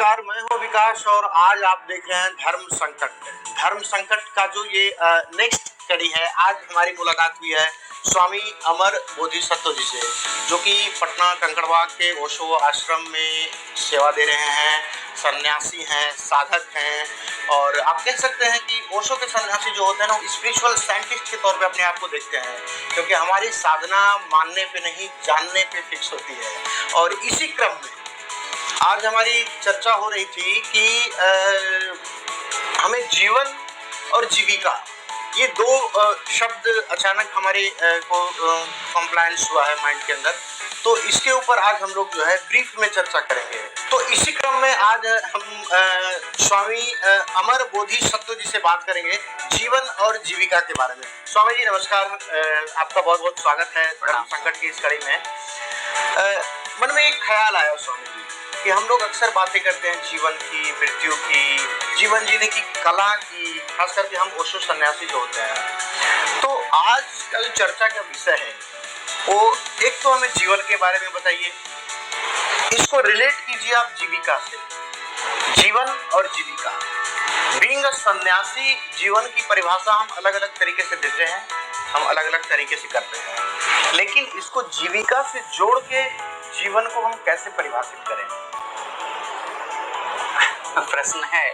नमस्कार, मैं हूं विकास और आज आप देख रहे हैं धर्म संकट। धर्म संकट का जो ये नेक्स्ट कड़ी है, आज हमारी मुलाकात हुई है स्वामी अमर बोधिसत्व जी से, जो कि पटना कंकड़बाग के ओशो आश्रम में सेवा दे रहे हैं, सन्यासी हैं, साधक हैं। और आप कह सकते हैं कि ओशो के सन्यासी जो होते हैं ना, वो स्पिरिचुअल साइंटिस्ट के तौर पे अपने आप को देखते हैं, क्योंकि हमारी साधना मानने पे नहीं, जानने पे फिक्स होती है। और इसी क्रम में आज हमारी चर्चा हो रही थी कि हमें जीवन और जीविका, ये दो शब्द अचानक हमारे को कंप्लायंस हुआ है माइंड के अंदर। तो इसके ऊपर आज हम लोग जो है ब्रीफ में चर्चा करेंगे। तो इसी क्रम में आज हम स्वामी अमर बोधिसत्व जी से बात करेंगे जीवन और जीविका के बारे में। स्वामी जी नमस्कार, आपका बहुत बहुत स्वागत है धर्म संकट की इस कड़ी में। मन में एक ख्याल आया स्वामी जी कि हम लोग अक्सर बातें करते हैं जीवन की, मृत्यु की, जीवन जीने की कला की, खास करके हम ओशो सन्यासी जो होते हैं। तो आज का जो चर्चा का विषय है वो एक तो हमें जीवन के बारे में बताइए, इसको रिलेट कीजिए आप जीविका से। जीवन और जीविका, बीइंग अ सन्यासी, जीवन की परिभाषा हम अलग अलग तरीके से देते हैं, हम अलग अलग तरीके से करते हैं, लेकिन इसको जीविका से जोड़ के जीवन को हम कैसे परिभाषित करें? प्रश्न है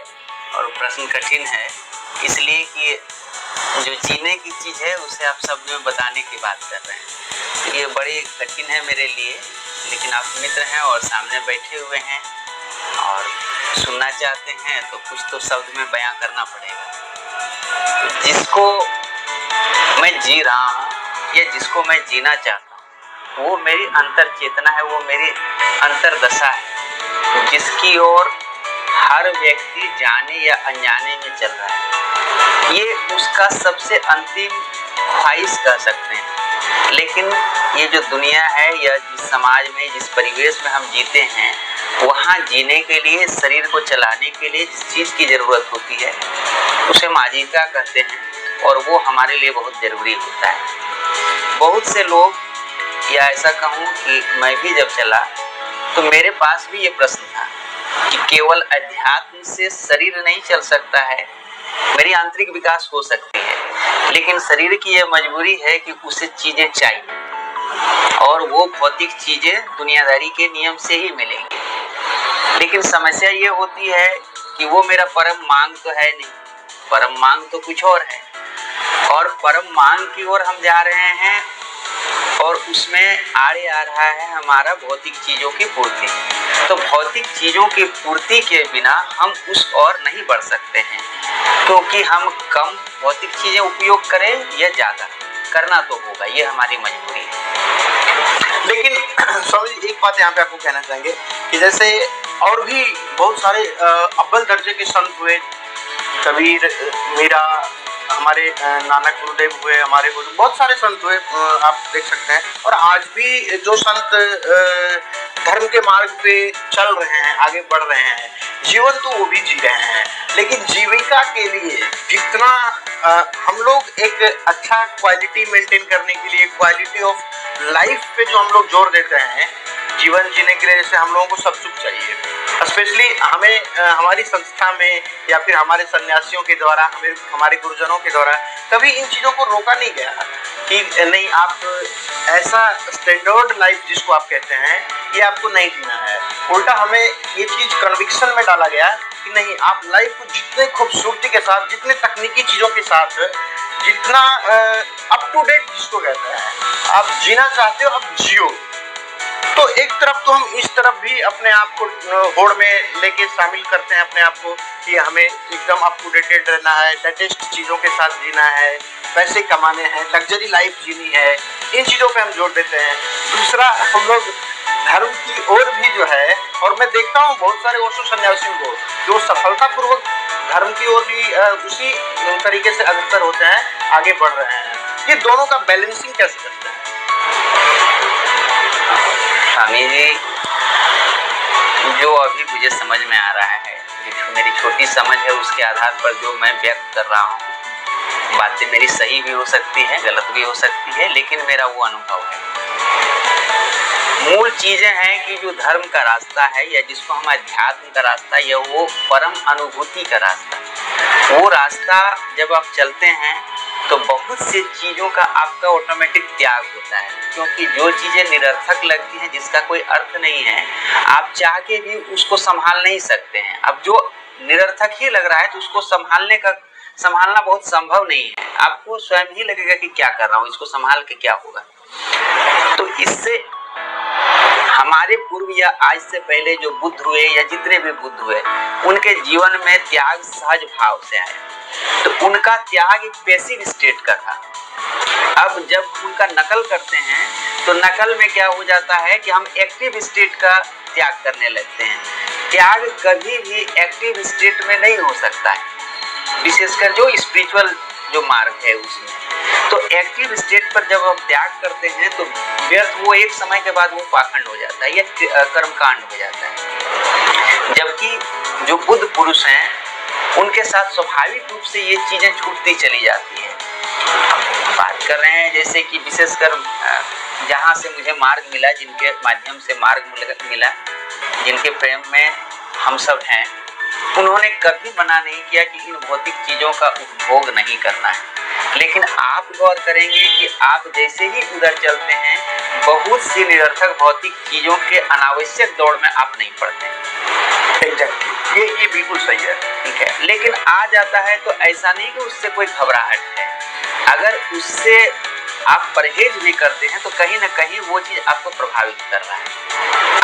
और प्रश्न कठिन है, इसलिए कि जो जीने की चीज़ है उसे आप शब्द में बताने की बात कर रहे हैं। ये बड़ी कठिन है मेरे लिए, लेकिन आप मित्र हैं और सामने बैठे हुए हैं और सुनना चाहते हैं तो कुछ तो शब्द में बयां करना पड़ेगा। जिसको मैं जी रहा हूँ या जिसको मैं जीना चाहता हूँ, वो मेरी अंतर चेतना है, वो मेरी अंतर दशा है, जिसकी ओर हर व्यक्ति जाने या अनजाने में चल रहा है। ये उसका सबसे अंतिम ख्वाहिश कह सकते हैं। लेकिन ये जो दुनिया है या जिस समाज में, जिस परिवेश में हम जीते हैं, वहाँ जीने के लिए, शरीर को चलाने के लिए जिस चीज़ की ज़रूरत होती है उसे हम आजीविका कहते हैं, और वो हमारे लिए बहुत ज़रूरी होता है। बहुत से लोग, या ऐसा कहूँ कि मैं भी जब चला तो मेरे पास भी ये प्रश्न था कि केवल अध्यात्म से शरीर नहीं चल सकता है, मेरी आंतरिक विकास हो सकती है, लेकिन शरीर की यह मजबूरी है कि उसे चीजें चाहिए और वो भौतिक चीजें दुनियादारी के नियम से ही मिलेंगी। लेकिन समस्या ये होती है कि वो मेरा परम मांग तो है नहीं, परम मांग तो कुछ और है, और परम मांग की ओर हम जा रहे हैं और उसमें आड़े आ रहा है हमारा भौतिक चीजों की पूर्ति। तो भौतिक चीजों की पूर्ति के बिना हम उस ओर नहीं बढ़ सकते हैं, क्योंकि हम कम भौतिक चीजें उपयोग करें या ज्यादा, करना तो होगा, ये हमारी मजबूरी है। लेकिन स्वामी जी एक बात यहाँ पे आपको कहना चाहेंगे कि जैसे और भी बहुत सारे अव्वल दर्जे के संत हुए, कबीर, मीरा, हमारे नानक गुरुदेव हुए, हमारे गुरु, बहुत सारे संत हुए, आप देख सकते हैं। और आज भी जो संत धर्म के मार्ग पे चल रहे हैं, आगे बढ़ रहे हैं, जीवन तो वो भी जी रहे हैं, लेकिन जीविका के लिए जितना हम लोग एक अच्छा क्वालिटी मेंटेन करने के लिए, क्वालिटी ऑफ लाइफ पे जो हम लोग जोर देते हैं जीवन जीने के लिए, जैसे हम लोगों को सब सुख चाहिए, स्पेशली हमें हमारी संस्था में या फिर हमारे सन्यासियों के द्वारा, हमारे गुरुजनों के द्वारा कभी इन चीज़ों को रोका नहीं गया कि नहीं, आप ऐसा स्टैंडर्ड लाइफ जिसको आप कहते हैं ये आपको नहीं जीना है। उल्टा हमें ये चीज़ कन्विक्शन में डाला गया कि नहीं, आप लाइफ को जितने खूबसूरती के साथ, जितने तकनीकी चीज़ों के साथ, जितना अप टू डेट जिसको कहते हैं आप जीना चाहते हो, आप जियो। तो एक तरफ तो हम इस तरफ भी अपने आप को होड़ में लेके शामिल करते हैं अपने आप को कि हमें एकदम अप टू डेटेड रहना है, लेटेस्ट चीज़ों के साथ जीना है, पैसे कमाने हैं, लग्जरी लाइफ जीनी है, इन चीज़ों पे हम जोर देते हैं। दूसरा, हम लोग धर्म की ओर भी जो है, और मैं देखता हूँ बहुत सारे ओशो सन्यासियों को जो सफलतापूर्वक धर्म की ओर भी उसी तरीके से अग्रसर होते हैं, आगे बढ़ रहे हैं। ये दोनों का बैलेंसिंग कैसे करते हैं? स्वामी जी, जो अभी मुझे समझ में आ रहा है, मेरी छोटी समझ है, उसके आधार पर जो मैं व्यक्त कर रहा हूँ, बातें मेरी सही भी हो सकती है, गलत भी हो सकती है, लेकिन मेरा वो अनुभव है। मूल चीजें हैं कि जो धर्म का रास्ता है या जिसको हम अध्यात्म का रास्ता या वो परम अनुभूति का रास्ता, वो रास्ता जब आप चलते हैं तो बहुत सी चीजों का आपका ऑटोमेटिक त्याग होता है, क्योंकि जो चीजें निरर्थक लगती हैं, जिसका कोई अर्थ नहीं है, आप चाह के भी उसको संभाल नहीं सकते हैं। अब जो निरर्थक ही लग रहा है तो उसको संभालना बहुत संभव नहीं है। आपको स्वयं ही लगेगा कि क्या कर रहा हूँ, इसको संभाल के क्या होगा। तो इससे हमारे पूर्व या आज से पहले जो बुद्ध हुए या जितने भी बुद्ध हुए, उनके जीवन में त्याग सहज भाव से आया। तो उनका त्याग एक पैसिव स्टेट का था। अब जब उनका नकल करते हैं तो नकल में क्या हो जाता है कि हम एक्टिव स्टेट का त्याग करने लगते हैं। त्याग कभी भी एक्टिव स्टेट में नहीं हो सकता है, विशेषकर जो स्पिरिचुअल जो मार्ग है उसमें। तो एक्टिव स्टेट पर जब हम त्याग करते हैं तो व्यर्थ वो एक समय के बाद वो पाखंड हो जाता है या कर्मकांड हो जाता है। जबकि जो बुद्ध पुरुष हैं उनके साथ स्वाभाविक रूप से ये चीजें छूटती चली जाती है। बात कर रहे हैं जैसे कि विशेषकर जहाँ से मुझे मार्ग मिला, जिनके माध्यम से मार्ग मिला, जिनके प्रेम में हम सब हैं, उन्होंने कभी मना नहीं किया कि इन भौतिक चीजों का उपभोग नहीं करना है। लेकिन आप गौर करेंगे कि आप जैसे ही उधर चलते हैं, बहुत सी निरर्थक भौतिक चीजों के अनावश्यक दौड़ में आप नहीं पड़ते। एग्जैक्टली, ये बिल्कुल सही है। ठीक है, लेकिन आ जाता है तो ऐसा नहीं कि उससे कोई घबराहट है। अगर उससे आप परहेज भी करते हैं तो कहीं ना कहीं वो चीज आपको प्रभावित कर रहा है।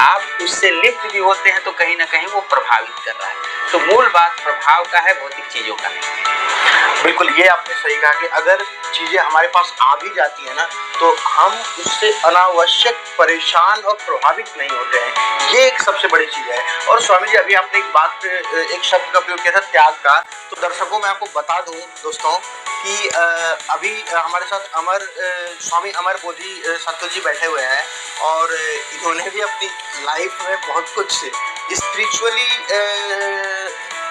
आप उससे लिप्त भी होते हैं तो कहीं ना कहीं वो प्रभावित कर रहा है। तो मूल बात प्रभाव का है, भौतिक चीजों का नहीं। बिल्कुल, ये आपने सही कहा कि अगर चीजें हमारे पास आ भी जाती है ना तो हम उससे अनावश्यक परेशान और प्रभावित नहीं होते हैं। ये एक सबसे बड़ी चीज है। और स्वामी जी, अभी आपने एक शब्द का प्रयोग किया था, त्याग का। तो दर्शकों मैं आपको बता दूं दोस्तों कि अभी हमारे साथ स्वामी अमर बोधि सत्व जी बैठे हुए हैं और इन्होंने भी अपनी लाइफ में बहुत कुछ स्पिरिचुअली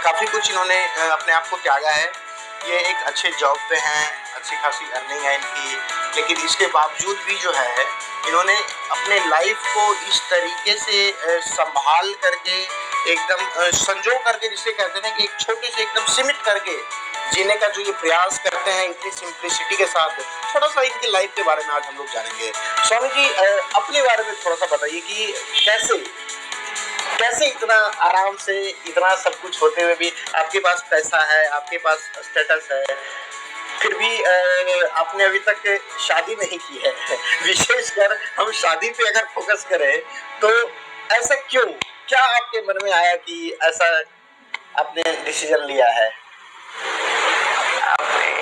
काफ़ी कुछ इन्होंने अपने आप को त्यागा है। ये एक अच्छे जॉब पे हैं, अच्छी खासी अर्निंग है इनकी, लेकिन इसके बावजूद भी जो है इन्होंने अपने लाइफ को इस तरीके से संभाल करके एकदम संजो करके, जिसे कहते हैं कि एक छोटे से एकदम सीमित करके जीने का जो ये प्रयास करते हैं इतनी सिंप्लिसिटी के साथ। थोड़ा सा इनकी लाइफ के बारे में आज हम लोग जानेंगे। स्वामी जी, अपने बारे में थोड़ा सा बताइए कि कैसे इतना आराम से, इतना सब कुछ होते हुए भी आपके पास पैसा है, आपके पास स्टेटस है, फिर भी आपने अभी तक शादी नहीं की है। विशेषकर हम शादी पे अगर फोकस करें तो ऐसा क्यों, क्या आपके मन में आया कि ऐसा आपने डिसीजन लिया है?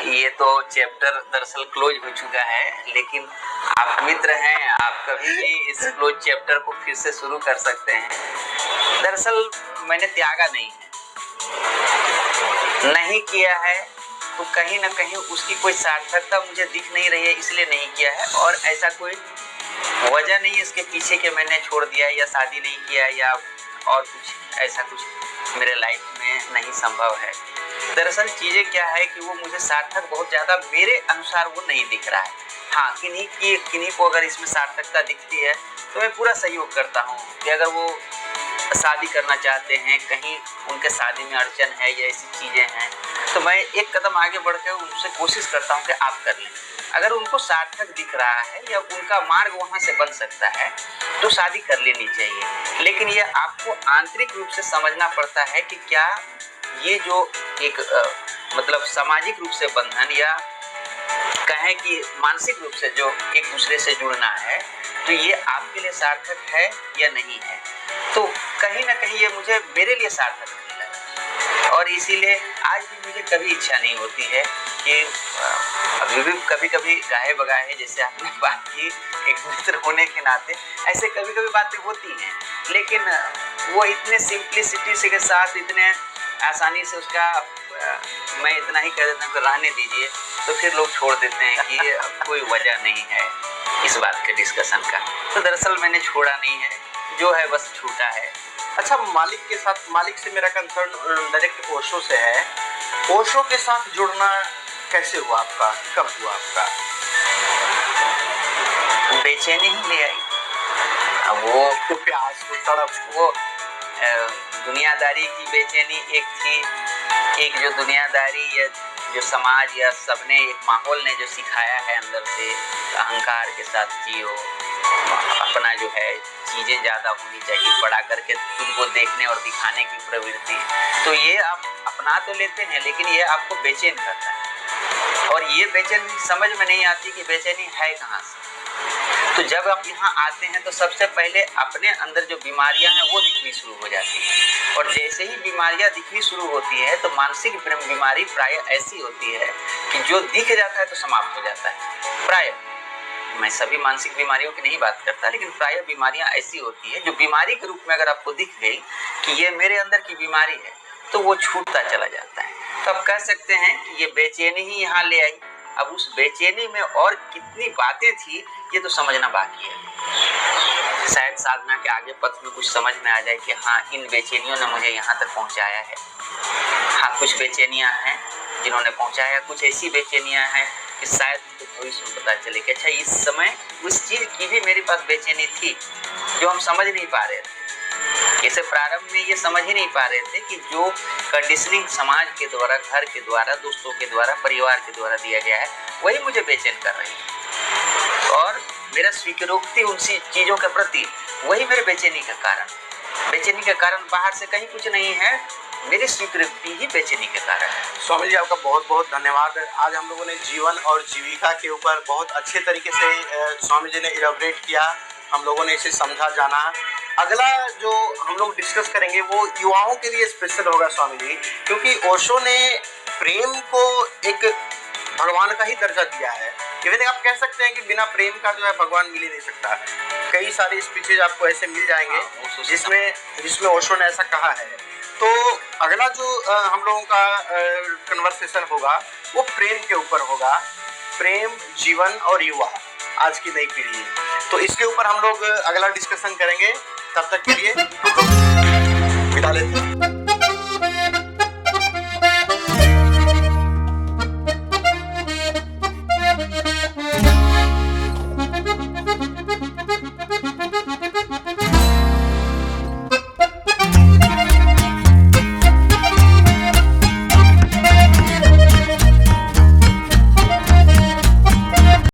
ये तो चैप्टर दरअसल क्लोज हो चुका है, लेकिन आप मित्र हैं, आप कभी भी इस क्लोज चैप्टर को फिर से शुरू कर सकते हैं। दरअसल मैंने त्यागा नहीं किया है, तो कहीं ना कहीं उसकी कोई सार्थकता मुझे दिख नहीं रही है, इसलिए नहीं किया है। और ऐसा कोई वजह नहीं है इसके पीछे कि मैंने छोड़ दिया या शादी नहीं किया या और कुछ ऐसा कुछ मेरे लाइफ में नहीं संभव है। दरअसल चीजें क्या है कि वो मुझे सार्थक बहुत ज्यादा मेरे अनुसार वो नहीं दिख रहा है। हाँ, किन्हीं को अगर इसमें सार्थकता दिखती है तो मैं पूरा सहयोग करता हूँ कि अगर वो शादी करना चाहते हैं, कहीं उनके शादी में अड़चन है या ऐसी चीजें हैं, तो मैं एक कदम आगे बढ़ के उनसे कोशिश करता हूँ कि आप कर लें। अगर उनको सार्थक दिख रहा है या उनका मार्ग वहाँ से बन सकता है तो शादी कर लेनी चाहिए। लेकिन ये आपको आंतरिक रूप से समझना पड़ता है कि क्या ये जो एक मतलब सामाजिक रूप से बंधन या कहें कि मानसिक रूप से जो एक दूसरे से जुड़ना है, तो ये आपके लिए सार्थक है या नहीं है। तो कहीं ना कहीं ये मेरे लिए सार्थक नहीं लगा, और इसीलिए आज भी मुझे कभी इच्छा नहीं होती है कि अभी भी कभी गाहे बगाहे, जैसे आपने बात की एक मित्र होने के नाते, ऐसे कभी बातें होती हैं, लेकिन वो इतने सिंप्लिसिटी से के साथ इतने आसानी से उसका मैं इतना ही कह देता हूँ कि रहने दीजिए, तो फिर लोग छोड़ देते हैं कि कोई वजह नहीं है इस बात के डिस्कशन का। तो दरअसल मैंने छोड़ा नहीं है, जो है बस छूटा है। अच्छा, मालिक से मेरा कंसर्न डायरेक्ट ओशो से है। ओशो के साथ जुड़ना कैसे हुआ आपका, कब हुआ आपका? बेचैनी ही ले आई। वो प्यास, वो तड़प, वो दुनियादारी की बेचैनी एक थी, एक जो दुनियादारी या जो समाज या सबने एक माहौल ने जो सिखाया है अंदर से अहंकार के साथ जियो, अपना जो है चीज़ें ज़्यादा होनी चाहिए, बड़ा करके खुद को देखने और दिखाने की प्रवृत्ति, तो ये आप अपना तो लेते हैं लेकिन ये आपको बेचैन करता है। और ये बेचैनी समझ में नहीं आती कि बेचैनी है कहाँ से। तो जब आप यहाँ आते हैं तो सबसे पहले अपने अंदर जो बीमारियां हैं वो दिखनी शुरू हो जाती है, और जैसे ही बीमारियां दिखनी शुरू होती है तो मानसिक बीमारी प्राय ऐसी होती है कि जो दिख जाता है तो समाप्त हो जाता है। प्राय, मैं सभी मानसिक बीमारियों की नहीं बात करता, लेकिन प्राय बीमारियां ऐसी होती है जो बीमारी के रूप में अगर आपको दिख गई कि ये मेरे अंदर की बीमारी है तो वो छूटता चला जाता है। तो आप कह सकते हैं कि ये बेचैनी ही यहाँ ले आई। अब उस बेचैनी में और कितनी बातें थी ये तो समझना बाकी है। शायद साधना के आगे पथ में कुछ समझ में आ जाए कि हाँ, इन बेचैनियों ने मुझे यहाँ तक पहुँचाया है। हाँ, कुछ बेचैनियाँ हैं जिन्होंने पहुँचाया, कुछ ऐसी बेचैनियाँ हैं कि शायद उनको भविष्य में पता चले कि अच्छा इस समय उस चीज़ की भी मेरे पास बेचैनी थी जो हम समझ नहीं पा रहे थे। जैसे प्रारंभ में ये समझ ही नहीं पा रहे थे कि जो कंडीशनिंग समाज के द्वारा, घर के द्वारा, दोस्तों के द्वारा, परिवार के द्वारा दिया गया है वही मुझे बेचैन कर रही है, और मेरा स्वीकृति उन चीज़ों के प्रति वही मेरे बेचैनी का कारण। बेचैनी का कारण बाहर से कहीं कुछ नहीं है, मेरी स्वीकृति ही बेचैनी के कारण है। स्वामी जी आपका बहुत बहुत धन्यवाद। आज हम लोगों ने जीवन और जीविका के ऊपर बहुत अच्छे तरीके से स्वामी जी ने इलैबोरेट किया, हम लोगों ने इसे समझा, जाना। अगला जो हम लोग डिस्कस करेंगे वो युवाओं के लिए स्पेशल होगा स्वामी जी, क्योंकि ओशो ने प्रेम को एक भगवान का ही दर्जा दिया है। इवन आप कह सकते हैं कि बिना प्रेम का जो है भगवान मिल ही नहीं सकता। कई सारे स्पीचेज आपको ऐसे मिल जाएंगे जिसमें ओशो ने ऐसा कहा है। तो अगला जो हम लोगों का कन्वर्सेशन होगा वो प्रेम के ऊपर होगा, प्रेम, जीवन और युवा, आज की नई पीढ़ी। तो इसके ऊपर हम लोग अगला डिस्कशन करेंगे। तब तक के लिए हम लोग विदा लेते हैं।